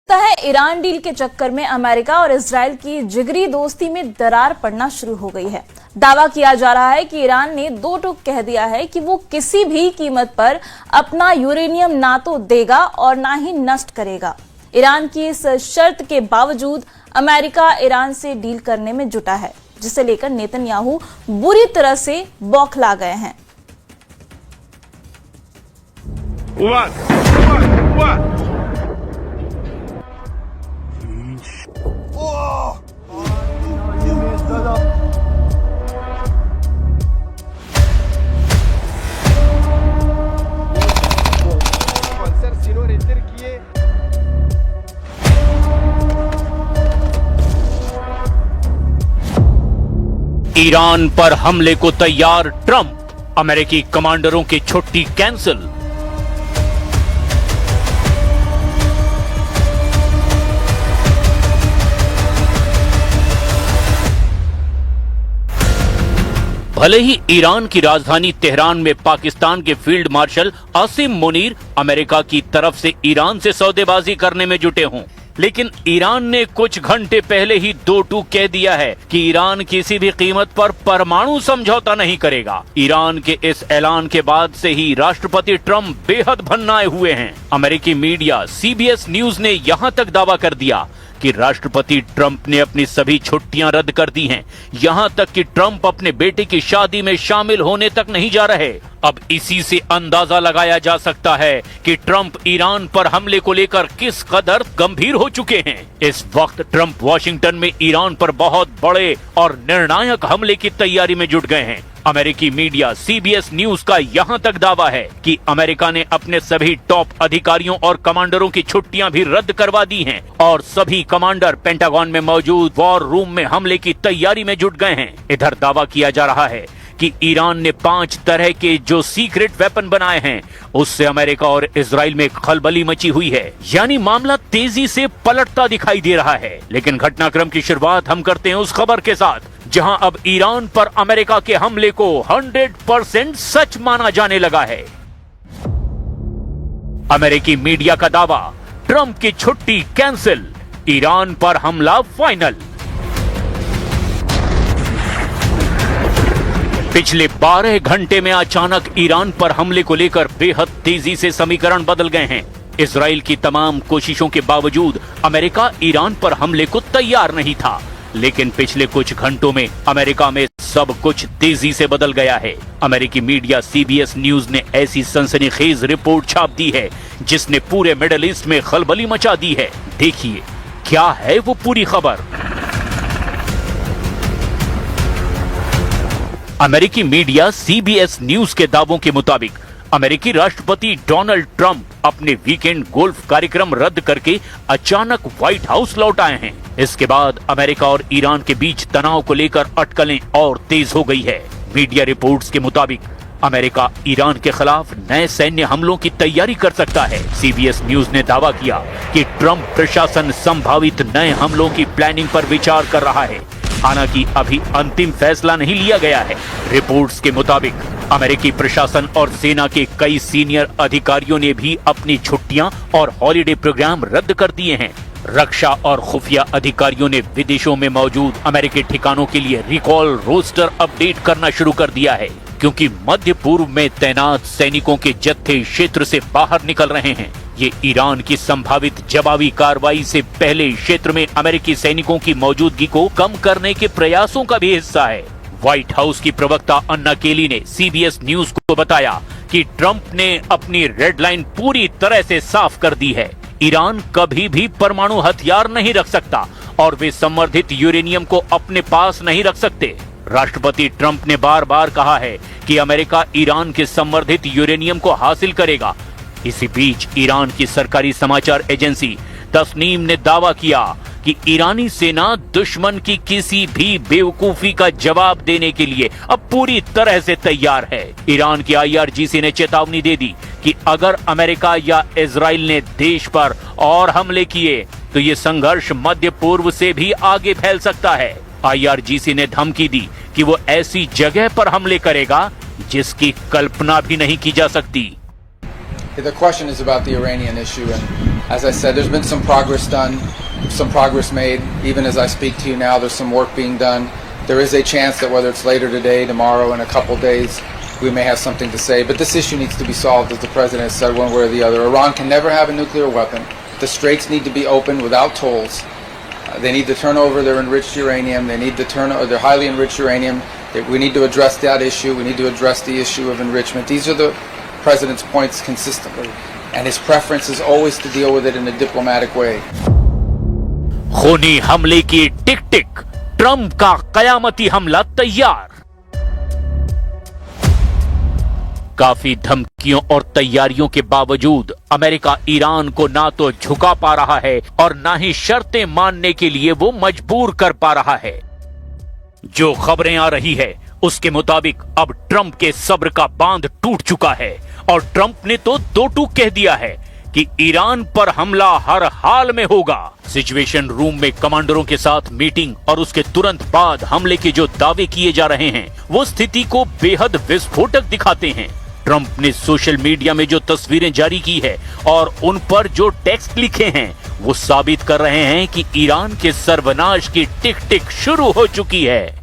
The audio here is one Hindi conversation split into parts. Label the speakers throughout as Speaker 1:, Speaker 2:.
Speaker 1: है ईरान डील के चक्कर में अमेरिका और इजराइल की जिगरी दोस्ती में दरार पड़ना शुरू हो गई है। दावा किया जा रहा है कि ईरान ने दो टूक कह दिया है कि वो किसी भी कीमत पर अपना यूरेनियम ना तो देगा और ना ही नष्ट करेगा। ईरान की इस शर्त के बावजूद अमेरिका ईरान से डील करने में जुटा है, जिसे लेकर नेतन्याहू बुरी तरह से बौखला गए हैं।
Speaker 2: ईरान पर हमले को तैयार ट्रंप, अमेरिकी कमांडरों की छुट्टी कैंसिल। भले ही ईरान की राजधानी तेहरान में पाकिस्तान के field marshal Asim Munir America की तरफ से ईरान से सौदेबाजी करने में जुटे हों, लेकिन ईरान ने कुछ घंटे पहले ही दो टूक कह दिया है कि ईरान किसी भी कीमत पर परमाणु समझौता नहीं करेगा। ईरान के इस ऐलान के बाद से ही राष्ट्रपति ट्रंप बेहद भन्नाए हुए हैं। अमेरिकी मीडिया CBS न्यूज ने यहां तक दावा कर दिया कि राष्ट्रपति ट्रंप ने अपनी सभी छुट्टियां रद्द कर दी हैं। यहां तक कि ट्रंप अपने बेटे की शादी में शामिल होने तक नहीं जा रहे। अब इसी से अंदाजा लगाया जा सकता है कि ट्रंप ईरान पर हमले को लेकर किस कदर गंभीर हो चुके हैं। इस वक्त ट्रंप वॉशिंगटन में ईरान पर बहुत बड़े और निर्णायक हमले की तैयारी में जुट गए हैं। अमेरिकी मीडिया CBS न्यूज का यहां तक दावा है कि अमेरिका ने अपने सभी टॉप अधिकारियों और कमांडरों की छुट्टियां भी रद्द करवा दी हैं और सभी कमांडर पेंटागन में मौजूद वॉर रूम में हमले की तैयारी में जुट गए हैं। इधर दावा किया जा रहा है कि ईरान ने 5 तरह के जो सीक्रेट वेपन बनाए हैं, उससे अमेरिका और इजराइल में खलबली मची हुई है। यानी मामला तेजी से पलटता दिखाई दे रहा है। लेकिन घटनाक्रम की शुरुआत हम करते हैं उस खबर के साथ जहां अब ईरान पर अमेरिका के हमले को 100% सच माना जाने लगा है। अमेरिकी मीडिया का दावा, ट्रंप की छुट्टी कैंसिल, ईरान पर हमला फाइनल। पिछले 12 घंटे में अचानक ईरान पर हमले को लेकर बेहद तेजी से समीकरण बदल गए हैं। इजराइल की तमाम कोशिशों के बावजूद अमेरिका ईरान पर हमले को तैयार नहीं था, लेकिन पिछले कुछ घंटों में अमेरिका में सब कुछ तेजी से बदल गया है। अमेरिकी मीडिया CBS न्यूज ने ऐसी सनसनीखेज रिपोर्ट छाप दी है जिसने पूरे मिडिल ईस्ट में खलबली मचा दी है। देखिए क्या है वो पूरी खबर। अमेरिकी मीडिया CBS न्यूज के दावों के मुताबिक अमेरिकी राष्ट्रपति डोनाल्ड ट्रंप अपने वीकेंड गोल्फ कार्यक्रम रद्द करके अचानक व्हाइट हाउस लौट आए हैं। इसके बाद अमेरिका और ईरान के बीच तनाव को लेकर अटकलें और तेज हो गई है। मीडिया रिपोर्ट्स के मुताबिक अमेरिका ईरान के खिलाफ नए सैन्य हमलों की तैयारी कर सकता है। CBS न्यूज ने दावा किया कि ट्रंप प्रशासन संभावित नए हमलों की प्लानिंग पर विचार कर रहा है। हालांकि अभी अंतिम फैसला नहीं लिया गया है। रिपोर्ट्स के मुताबिक अमेरिकी प्रशासन और सेना के कई सीनियर अधिकारियों ने भी अपनी छुट्टियां और हॉलिडे प्रोग्राम रद्द कर दिए हैं। रक्षा और खुफिया अधिकारियों ने विदेशों में मौजूद अमेरिकी ठिकानों के लिए रिकॉल रोस्टर अपडेट करना शुरू कर दिया है, क्योंकि मध्य पूर्व में तैनात सैनिकों के जत्थे क्षेत्र से बाहर निकल रहे हैं। ये ईरान की संभावित जवाबी कार्रवाई से पहले क्षेत्र में अमेरिकी सैनिकों की मौजूदगी को कम करने के प्रयासों का भी हिस्सा है। व्हाइट हाउस की प्रवक्ता अन्ना केली ने CBS न्यूज को बताया कि ट्रंप ने अपनी रेड लाइन पूरी तरह से साफ कर दी है। ईरान कभी भी परमाणु हथियार नहीं रख सकता और वे संवर्धित यूरेनियम को अपने पास नहीं रख सकते। राष्ट्रपति ट्रंप ने बार बार कहा है कि अमेरिका ईरान के संवर्धित यूरेनियम को हासिल करेगा। इसी बीच ईरान की सरकारी समाचार एजेंसी तस्नीम ने दावा किया कि ईरानी सेना दुश्मन की किसी भी बेवकूफी का जवाब देने के लिए अब पूरी तरह से तैयार है। ईरान की IRGC ने चेतावनी दे दी कि अगर अमेरिका या इजराइल ने देश पर और हमले किए तो ये संघर्ष मध्य पूर्व से भी आगे फैल सकता है। IRGC ने धमकी दी कि वो ऐसी जगह पर हमले करेगा जिसकी कल्पना भी नहीं की जा सकती।
Speaker 3: The question is about the Iranian issue, and As I said, there's been some progress done, some progress made. Even as I speak to you now, there's some work being done. There is a chance that whether it's later today, tomorrow, in a couple days, we may have something to say. But this issue needs to be solved, as the President said, one way or the other. Iran can never have a nuclear weapon. The straits need to be opened without tolls. They need to turn over their enriched uranium. They need to turn over their highly enriched uranium. We need to address that issue. We need to address the issue of enrichment. These are the President's points consistently. And his preference is always to deal with it in a diplomatic way.
Speaker 2: खूनी हमले की टिक टिक, ट्रंप का कयामती हमला तैयार। काफी धमकियों और तैयारियों के बावजूद अमेरिका ईरान को ना तो झुका पा रहा है और ना ही शर्तें मानने के लिए वो मजबूर कर पा रहा है। जो खबरें आ रही है उसके मुताबिक अब ट्रंप के सब्र का बांध टूट चुका है और ट्रंप ने तो दो टूक कह दिया है कि ईरान पर हमला हर हाल में होगा। सिचुएशन रूम में कमांडरों के साथ मीटिंग और उसके तुरंत बाद हमले के जो दावे किए जा रहे हैं वो स्थिति को बेहद विस्फोटक दिखाते हैं। ट्रंप ने सोशल मीडिया में जो तस्वीरें जारी की है और उन पर जो टेक्स्ट लिखे हैं वो साबित कर रहे हैं कि ईरान के सर्वनाश की टिक टिक शुरू हो चुकी है।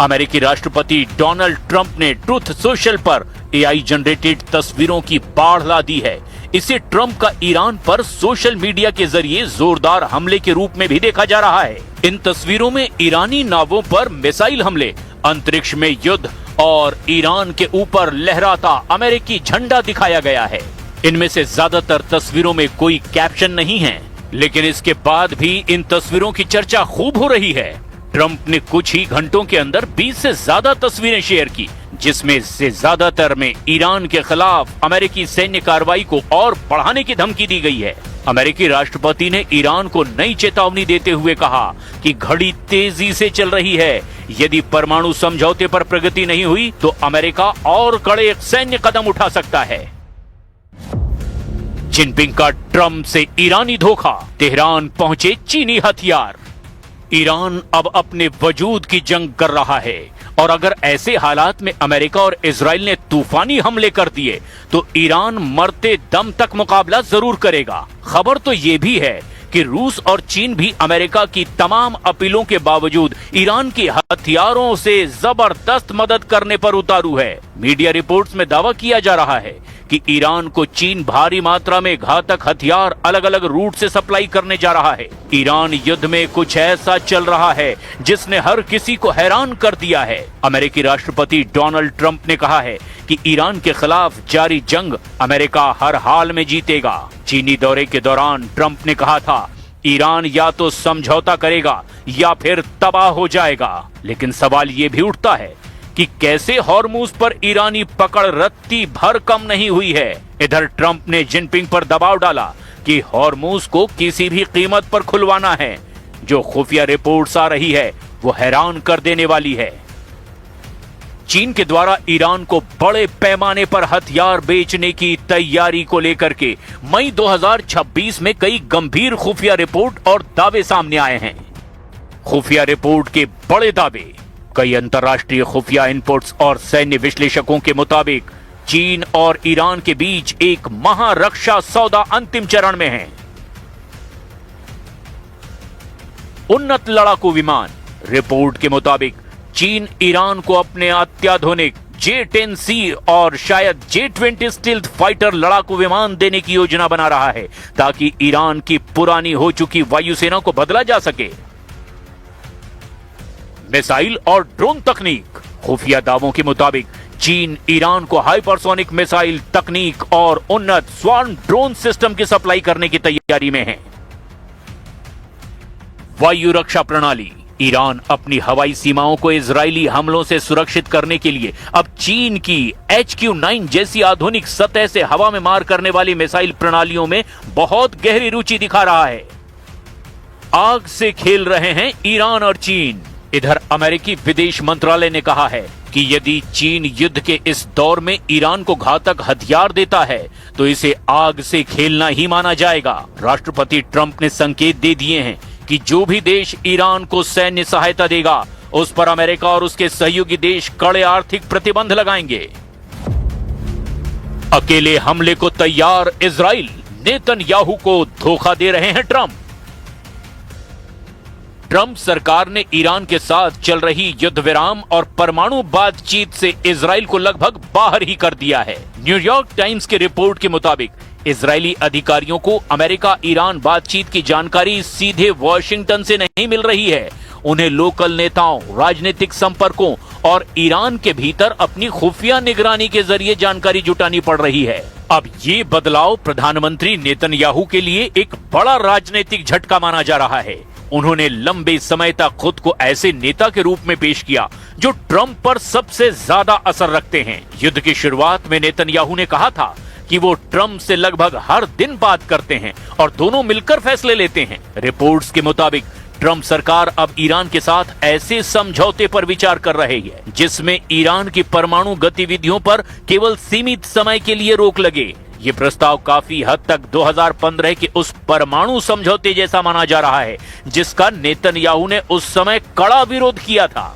Speaker 2: अमेरिकी राष्ट्रपति डोनाल्ड ट्रंप ने ट्रुथ सोशल पर एआई जनरेटेड तस्वीरों की बाढ़ ला दी है। इसे ट्रंप का ईरान पर सोशल मीडिया के जरिए जोरदार हमले के रूप में भी देखा जा रहा है। इन तस्वीरों में ईरानी नावों पर मिसाइल हमले, अंतरिक्ष में युद्ध और ईरान के ऊपर लहराता अमेरिकी झंडा दिखाया गया है। इनमें से ज्यादातर तस्वीरों में कोई कैप्शन नहीं है, लेकिन इसके बाद भी इन तस्वीरों की चर्चा खूब हो रही है। ट्रंप ने कुछ ही घंटों के अंदर 20 से ज्यादा तस्वीरें शेयर की, जिसमें से ज्यादातर में ईरान के खिलाफ अमेरिकी सैन्य कार्रवाई को और बढ़ाने की धमकी दी गई है। अमेरिकी राष्ट्रपति ने ईरान को नई चेतावनी देते हुए कहा कि घड़ी तेजी से चल रही है। यदि परमाणु समझौते पर प्रगति नहीं हुई तो अमेरिका और कड़े सैन्य कदम उठा सकता है। जिनपिंग का ट्रंप से ईरानी धोखा, तेहरान पहुंचे चीनी हथियार। ईरान अब अपने वजूद की जंग कर रहा है और अगर ऐसे हालात में अमेरिका और इजराइल ने तूफानी हमले कर दिए तो ईरान मरते दम तक मुकाबला जरूर करेगा। खबर तो ये भी है कि रूस और चीन भी अमेरिका की तमाम अपीलों के बावजूद ईरान की हथियारों से जबरदस्त मदद करने पर उतारू है। मीडिया रिपोर्ट्स में दावा किया जा रहा है कि ईरान को चीन भारी मात्रा में घातक हथियार अलग अलग रूट से सप्लाई करने जा रहा है। ईरान युद्ध में कुछ ऐसा चल रहा है जिसने हर किसी को हैरान कर दिया है। अमेरिकी राष्ट्रपति डोनाल्ड ट्रंप ने कहा है कि ईरान के खिलाफ जारी जंग अमेरिका हर हाल में जीतेगा। चीनी दौरे के दौरान ट्रंप ने कहा था ईरान या तो समझौता करेगा या फिर तबाह हो जाएगा। लेकिन सवाल ये भी उठता है कि कैसे हॉर्मुज पर ईरानी पकड़ रत्ती भर कम नहीं हुई है। इधर ट्रंप ने जिनपिंग पर दबाव डाला कि हॉर्मुज को किसी भी कीमत पर खुलवाना है। जो खुफिया रिपोर्ट्स आ रही है वो हैरान कर देने वाली है। चीन के द्वारा ईरान को बड़े पैमाने पर हथियार बेचने की तैयारी को लेकर के मई 2026 में कई गंभीर खुफिया रिपोर्ट और दावे सामने आए हैं। खुफिया रिपोर्ट के बड़े दावे, कई अंतर्राष्ट्रीय खुफिया इनपुट्स और सैन्य विश्लेषकों के मुताबिक चीन और ईरान के बीच एक महारक्षा सौदा अंतिम चरण में है। उन्नत लड़ाकू विमान, रिपोर्ट के मुताबिक चीन ईरान को अपने अत्याधुनिक J-10C और शायद J-20 स्टील्थ फाइटर लड़ाकू विमान देने की योजना बना रहा है ताकि ईरान की पुरानी हो चुकी वायुसेना को बदला जा सके। मिसाइल और ड्रोन तकनीक, खुफिया दावों के मुताबिक चीन ईरान को हाइपरसोनिक मिसाइल तकनीक और उन्नत स्वार्म ड्रोन सिस्टम की सप्लाई करने की तैयारी में है। वायु रक्षा प्रणाली, ईरान अपनी हवाई सीमाओं को इजरायली हमलों से सुरक्षित करने के लिए अब चीन की HQ-9 जैसी आधुनिक सतह से हवा में मार करने वाली मिसाइल प्रणालियों में बहुत गहरी रुचि दिखा रहा है। आग से खेल रहे हैं ईरान और चीन। इधर अमेरिकी विदेश मंत्रालय ने कहा है कि यदि चीन युद्ध के इस दौर में ईरान को घातक हथियार देता है तो इसे आग से खेलना ही माना जाएगा। राष्ट्रपति ट्रंप ने संकेत दे दिए हैं कि जो भी देश ईरान को सैन्य सहायता देगा उस पर अमेरिका और उसके सहयोगी देश कड़े आर्थिक प्रतिबंध लगाएंगे। अकेले हमले को तैयार इजराइल, नेतन्याहू को धोखा दे रहे हैं ट्रंप। ट्रंप सरकार ने ईरान के साथ चल रही युद्ध विराम और परमाणु बातचीत से इजराइल को लगभग बाहर ही कर दिया है। न्यूयॉर्क टाइम्स की रिपोर्ट के मुताबिक इजरायली अधिकारियों को अमेरिका ईरान बातचीत की जानकारी सीधे वॉशिंगटन से नहीं मिल रही है। उन्हें लोकल नेताओं, राजनीतिक संपर्कों और ईरान के भीतर अपनी खुफिया निगरानी के जरिए जानकारी जुटानी पड़ रही है। अब ये बदलाव प्रधानमंत्री नेतन्याहू के लिए एक बड़ा राजनीतिक झटका माना जा रहा है। उन्होंने लंबे समय तक खुद को ऐसे नेता के रूप में पेश किया जो ट्रंप पर सबसे ज्यादा असर रखते हैं। युद्ध की शुरुआत में नेतन्याहू ने कहा था कि वो ट्रंप से लगभग हर दिन बात करते हैं और दोनों मिलकर फैसले लेते हैं। रिपोर्ट्स के मुताबिक ट्रंप सरकार अब ईरान के साथ ऐसे समझौते पर विचार कर रही है जिसमें ईरान की परमाणु गतिविधियों पर केवल सीमित समय के लिए रोक लगे। ये प्रस्ताव काफी हद तक 2015 के उस परमाणु समझौते जैसा माना जा रहा है जिसका नेतन्याहू ने उस समय कड़ा विरोध किया था।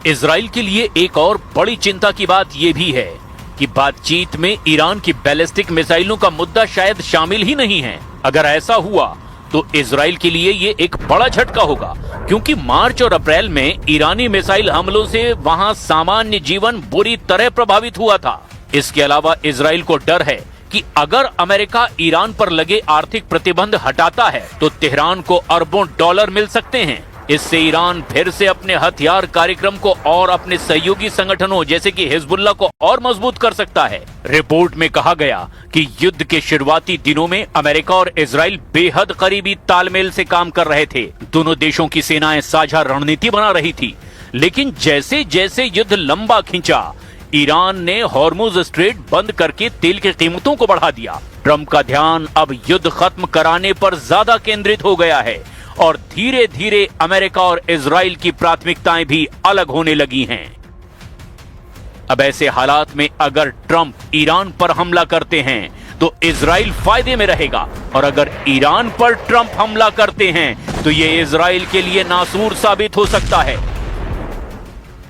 Speaker 2: इजराइल के लिए एक और बड़ी चिंता की बात यह भी है कि बातचीत में ईरान की बैलिस्टिक मिसाइलों का मुद्दा शायद शामिल ही नहीं है। अगर ऐसा हुआ तो इजराइल के लिए ये एक बड़ा झटका होगा, क्योंकि मार्च और अप्रैल में ईरानी मिसाइल हमलों से वहां सामान्य जीवन बुरी तरह प्रभावित हुआ था। इसके अलावा इजराइल को डर है कि अगर अमेरिका ईरान पर लगे आर्थिक प्रतिबंध हटाता है तो तेहरान को अरबों डॉलर मिल सकते हैं। इससे ईरान फिर से अपने हथियार कार्यक्रम को और अपने सहयोगी संगठनों जैसे कि हिजबुल्लाह को और मजबूत कर सकता है। रिपोर्ट में कहा गया कि युद्ध के शुरुआती दिनों में अमेरिका और इजराइल बेहद करीबी तालमेल से काम कर रहे थे। दोनों देशों की सेनाएं साझा रणनीति बना रही थी, लेकिन जैसे जैसे युद्ध लंबा खिंचा, ईरान ने हॉर्मुज स्ट्रेट बंद करके तेल की कीमतों को बढ़ा दिया। ट्रंप का ध्यान अब युद्ध खत्म कराने पर ज्यादा केंद्रित हो गया है और धीरे धीरे अमेरिका और इजराइल की प्राथमिकताएं भी अलग होने लगी हैं। अब ऐसे हालात में अगर ट्रंप ईरान पर हमला करते हैं तो इजराइल फायदे में रहेगा, और अगर ईरान पर ट्रंप हमला करते हैं तो ये इजराइल के लिए नासूर साबित हो सकता है।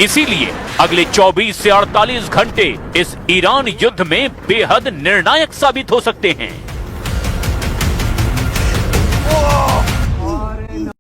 Speaker 2: इसीलिए अगले 24 से 48 घंटे इस ईरान युद्ध में बेहद निर्णायक साबित हो सकते हैं।